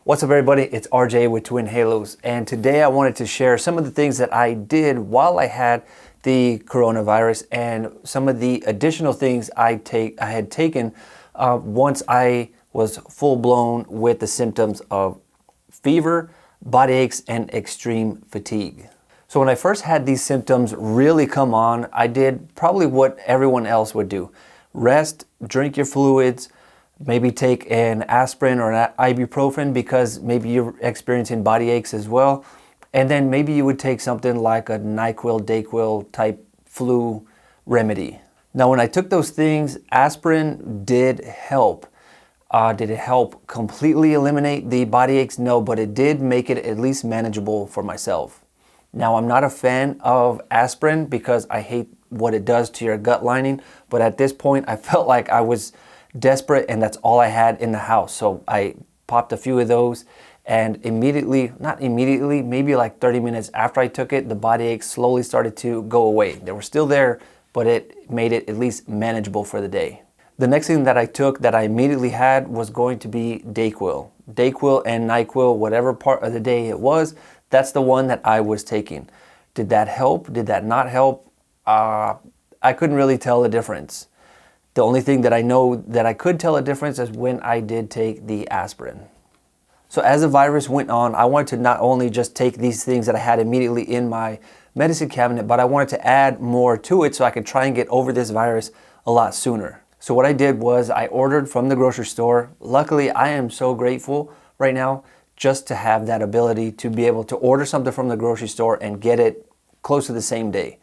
What's up, everybody? It's RJ with twinhalos, and today I wanted to share some of the things that I did while I had the coronavirus and some of the additional things I had taken once I was full-blown with the symptoms of fever, body aches, and extreme fatigue. So when I first had these symptoms really come on, I did probably what everyone else would do. Rest, drink your fluids, maybe take an aspirin or an ibuprofen because maybe you're experiencing body aches as well. And then maybe you would take something like a NyQuil, DayQuil type flu remedy. Now, when I took those things, aspirin did help. Did it help completely eliminate the body aches? No, but it did make it at least manageable for myself. Now, I'm not a fan of aspirin because I hate what it does to your gut lining. But at this point, I felt like I was desperate and that's all I had in the house. So I popped a few of those and not immediately, maybe like 30 minutes after I took it, the body aches slowly started to go away. They were still there, but it made it at least manageable for the day. The next thing that I took that I immediately had was going to be DayQuil. DayQuil and NyQuil, whatever part of the day it was, that's the one that I was taking. Did that help? Did that not help? I couldn't really tell the difference. The only thing that I know that I could tell a difference is when I did take the aspirin. So as the virus went on, I wanted to not only just take these things that I had immediately in my medicine cabinet, but I wanted to add more to it so I could try and get over this virus a lot sooner. So what I did was I ordered from the grocery store. Luckily, I am so grateful right now just to have that ability to be able to order something from the grocery store and get it close to the same day.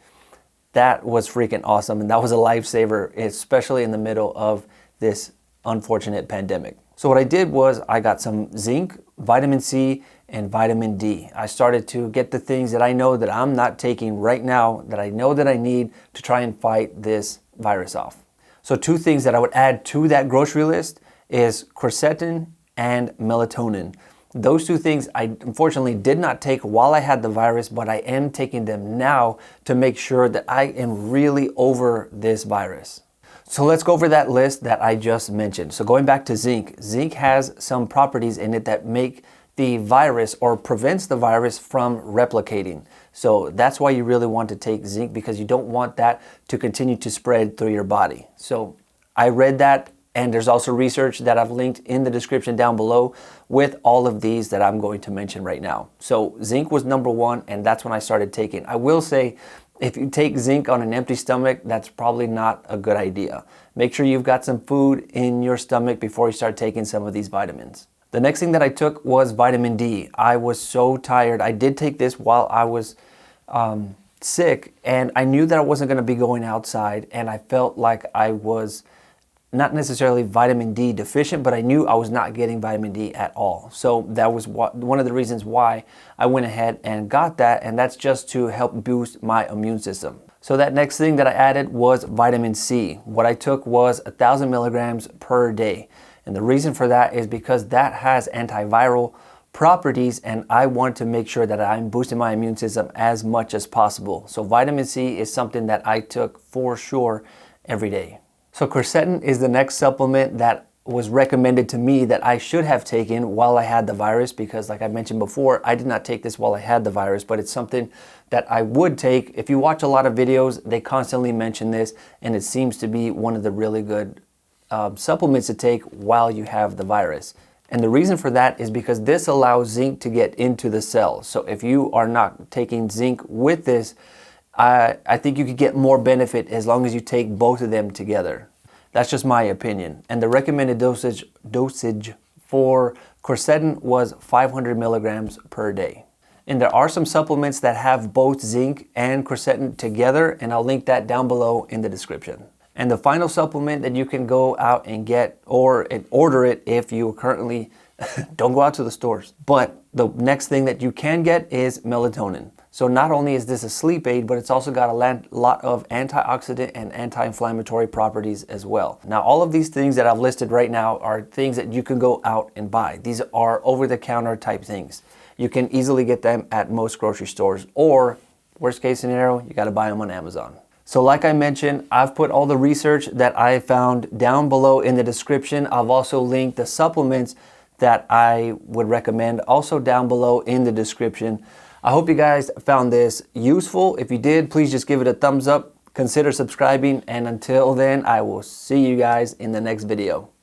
That was freaking awesome, and that was a lifesaver, especially in the middle of this unfortunate pandemic. So what I did was I got some zinc, vitamin C, and vitamin D. I started to get the things that I know that I'm not taking right now that I know that I need to try and fight this virus off. So two things that I would add to that grocery list is quercetin and melatonin. Those two things I unfortunately did not take while I had the virus, but I am taking them now to make sure that I am really over this virus. So let's go over that list that I just mentioned. So going back to zinc, zinc has some properties in it that make the virus or prevents the virus from replicating. So that's why you really want to take zinc, because you don't want that to continue to spread through your body. So I read that. And there's also research that I've linked in the description down below with all of these that I'm going to mention right now. So zinc was number one, and that's when I started taking. I will say, if you take zinc on an empty stomach, that's probably not a good idea. Make sure you've got some food in your stomach before you start taking some of these vitamins. The next thing that I took was vitamin D. I was so tired. I did take this while I was sick, and I knew that I wasn't going to be going outside, and I felt like I was not necessarily vitamin D deficient, but I knew I was not getting vitamin D at all. So that was one of the reasons why I went ahead and got that, and that's just to help boost my immune system. So that next thing that I added was vitamin C. What I took was 1,000 milligrams per day. And the reason for that is because that has antiviral properties, and I want to make sure that I'm boosting my immune system as much as possible. So vitamin C is something that I took for sure every day. So quercetin is the next supplement that was recommended to me that I should have taken while I had the virus, because like I mentioned before, I did not take this while I had the virus, but it's something that I would take. If you watch a lot of videos, they constantly mention this, and it seems to be one of the really good supplements to take while you have the virus. And the reason for that is because this allows zinc to get into the cells. So if you are not taking zinc with this, I think you could get more benefit as long as you take both of them together. That's just my opinion. And the recommended dosage for quercetin was 500 milligrams per day. And there are some supplements that have both zinc and quercetin together, and I'll link that down below in the description. And the final supplement that you can go out and get or order it if you currently don't go out to the stores. But the next thing that you can get is melatonin. So not only is this a sleep aid, but it's also got a lot of antioxidant and anti-inflammatory properties as well. Now, all of these things that I've listed right now are things that you can go out and buy. These are over-the-counter type things. You can easily get them at most grocery stores, or worst case scenario, you got to buy them on Amazon. So like I mentioned, I've put all the research that I found down below in the description. I've also linked the supplements that I would recommend, also down below in the description. I hope you guys found this useful. If you did, please just give it a thumbs up, consider subscribing, and until then, I will see you guys in the next video.